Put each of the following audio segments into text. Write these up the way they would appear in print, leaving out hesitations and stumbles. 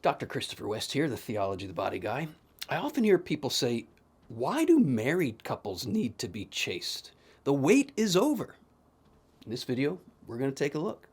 Dr. Christopher West here, the Theology of the Body guy. I often hear people say, why do married couples need to be chaste? The wait is over. In this video, we're going to take a look.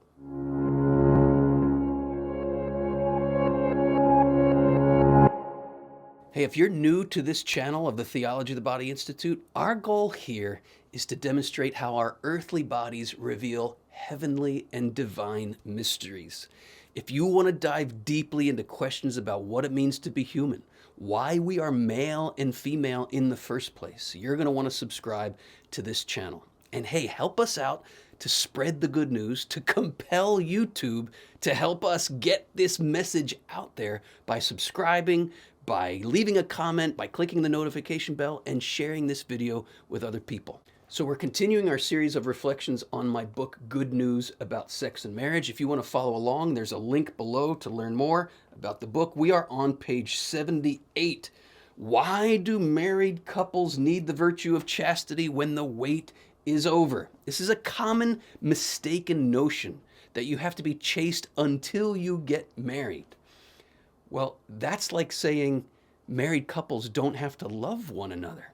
Hey, if you're new to this channel of the Theology of the Body Institute, our goal here is to demonstrate how our earthly bodies reveal heavenly and divine mysteries. If you want to dive deeply into questions about what it means to be human, why we are male and female in the first place, you're going to want to subscribe to this channel. And hey, help us out to spread the good news, to compel YouTube to help us get this message out there by subscribing, by leaving a comment, by clicking the notification bell, and sharing this video with other people. So we're continuing our series of reflections on my book, Good News About Sex and Marriage. If you want to follow along, there's a link below to learn more about the book. We are on page 78. Why do married couples need the virtue of chastity when the wait is over? This is a common mistaken notion that you have to be chaste until you get married. Well, that's like saying married couples don't have to love one another.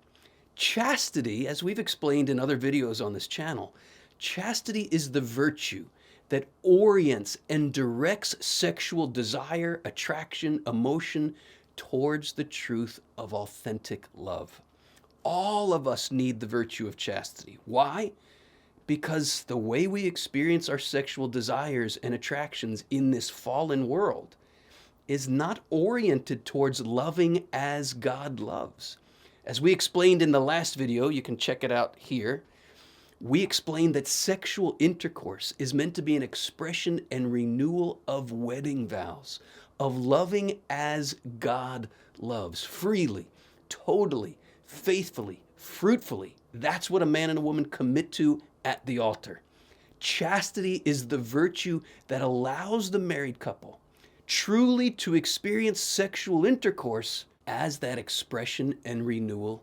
Chastity, as we've explained in other videos on this channel, chastity is the virtue that orients and directs sexual desire, attraction, emotion towards the truth of authentic love. All of us need the virtue of chastity. Why? Because the way we experience our sexual desires and attractions in this fallen world is not oriented towards loving as God loves. As we explained in the last video, you can check it out here, we explained that sexual intercourse is meant to be an expression and renewal of wedding vows, of loving as God loves, freely, totally, faithfully, fruitfully. That's what a man and a woman commit to at the altar. Chastity is the virtue that allows the married couple truly to experience sexual intercourse as that expression and renewal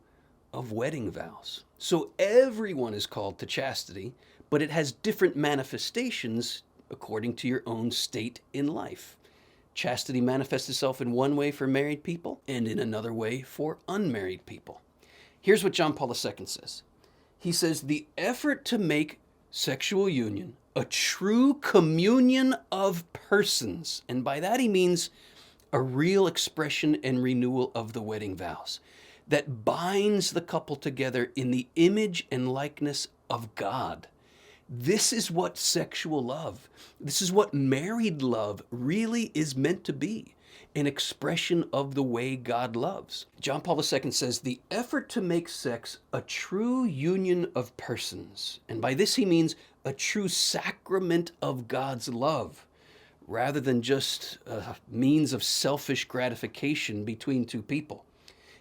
of wedding vows. So everyone is called to chastity, but it has different manifestations according to your own state in life. Chastity manifests itself in one way for married people and in another way for unmarried people. Here's what John Paul II says. He says, the effort to make sexual union a true communion of persons, and by that he means a real expression and renewal of the wedding vows that binds the couple together in the image and likeness of God. This is what sexual love, this is what married love really is meant to be, an expression of the way God loves. John Paul II says, the effort to make sex a true union of persons, and by this he means a true sacrament of God's love, rather than just a means of selfish gratification between two people.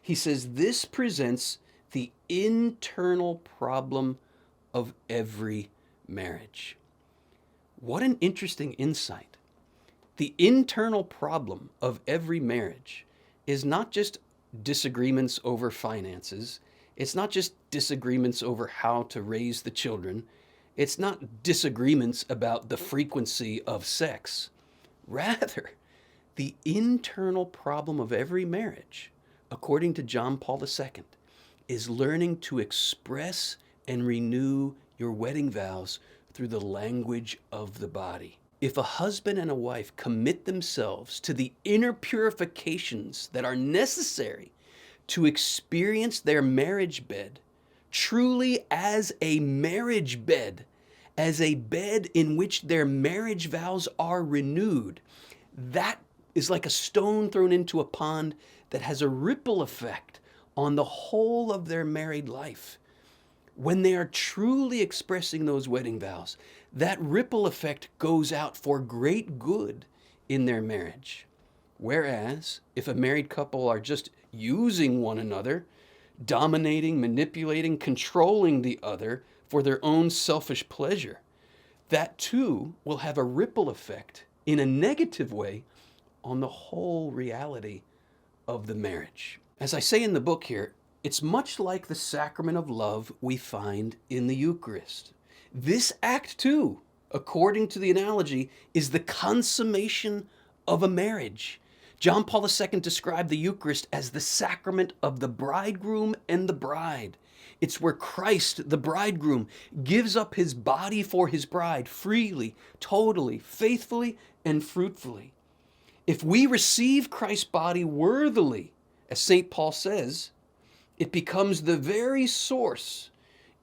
He says this presents the internal problem of every marriage. What an interesting insight. The internal problem of every marriage is not just disagreements over finances. It's not just disagreements over how to raise the children. It's not disagreements about the frequency of sex. Rather, the internal problem of every marriage, according to John Paul II, is learning to express and renew your wedding vows through the language of the body. If a husband and a wife commit themselves to the inner purifications that are necessary to experience their marriage bed truly as a marriage bed, as a bed in which their marriage vows are renewed, that is like a stone thrown into a pond that has a ripple effect on the whole of their married life. When they are truly expressing those wedding vows, that ripple effect goes out for great good in their marriage. Whereas, if a married couple are just using one another, dominating, manipulating, controlling the other for their own selfish pleasure, that too will have a ripple effect in a negative way on the whole reality of the marriage. As I say in the book here, it's much like the sacrament of love we find in the Eucharist. This act too, according to the analogy, is the consummation of a marriage. John Paul II described the Eucharist as the sacrament of the bridegroom and the bride. It's where Christ, the bridegroom, gives up his body for his bride freely, totally, faithfully, and fruitfully. If we receive Christ's body worthily, as St. Paul says, it becomes the very source,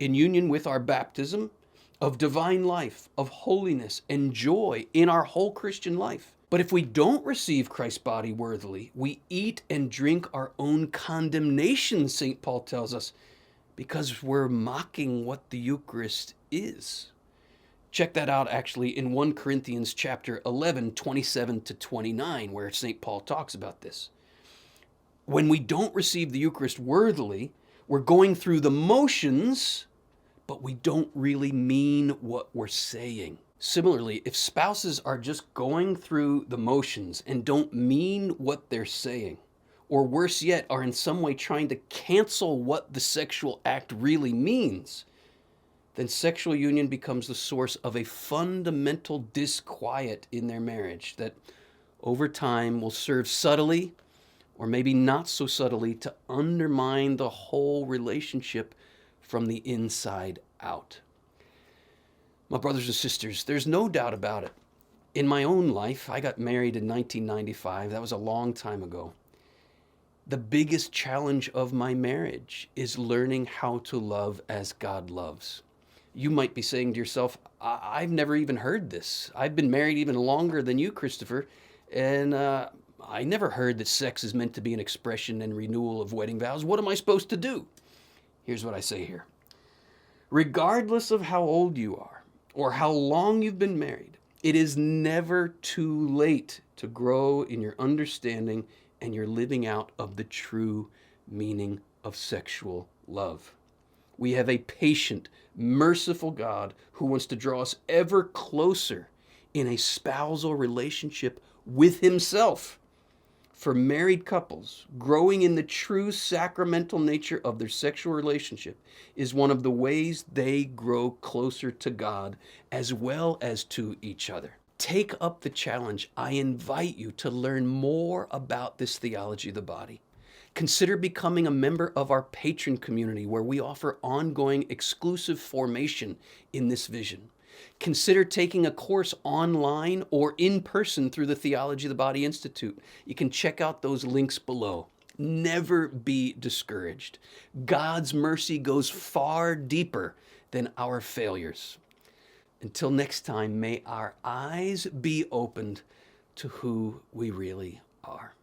in union with our baptism, of divine life, of holiness, and joy in our whole Christian life. But if we don't receive Christ's body worthily, we eat and drink our own condemnation, St. Paul tells us, because we're mocking what the Eucharist is. Check that out actually in 1 Corinthians chapter 11, 27 to 29, where St. Paul talks about this. When we don't receive the Eucharist worthily, we're going through the motions, but we don't really mean what we're saying. Similarly, if spouses are just going through the motions and don't mean what they're saying, or worse yet, are in some way trying to cancel what the sexual act really means, then sexual union becomes the source of a fundamental disquiet in their marriage that over time will serve subtly, or maybe not so subtly, to undermine the whole relationship from the inside out. My brothers and sisters, there's no doubt about it. In my own life, I got married in 1995. That was a long time ago. The biggest challenge of my marriage is learning how to love as God loves. You might be saying to yourself, I've never even heard this. I've been married even longer than you, Christopher, and I never heard that sex is meant to be an expression and renewal of wedding vows. What am I supposed to do? Here's what I say here. Regardless of how old you are or how long you've been married, it is never too late to grow in your understanding and your living out of the true meaning of sexual love. We have a patient, merciful God who wants to draw us ever closer in a spousal relationship with himself. For married couples, growing in the true sacramental nature of their sexual relationship is one of the ways they grow closer to God as well as to each other. Take up the challenge. I invite you to learn more about this theology of the body. Consider becoming a member of our patron community where we offer ongoing exclusive formation in this vision. Consider taking a course online or in person through the Theology of the Body Institute. You can check out those links below. Never be discouraged. God's mercy goes far deeper than our failures. Until next time, may our eyes be opened to who we really are.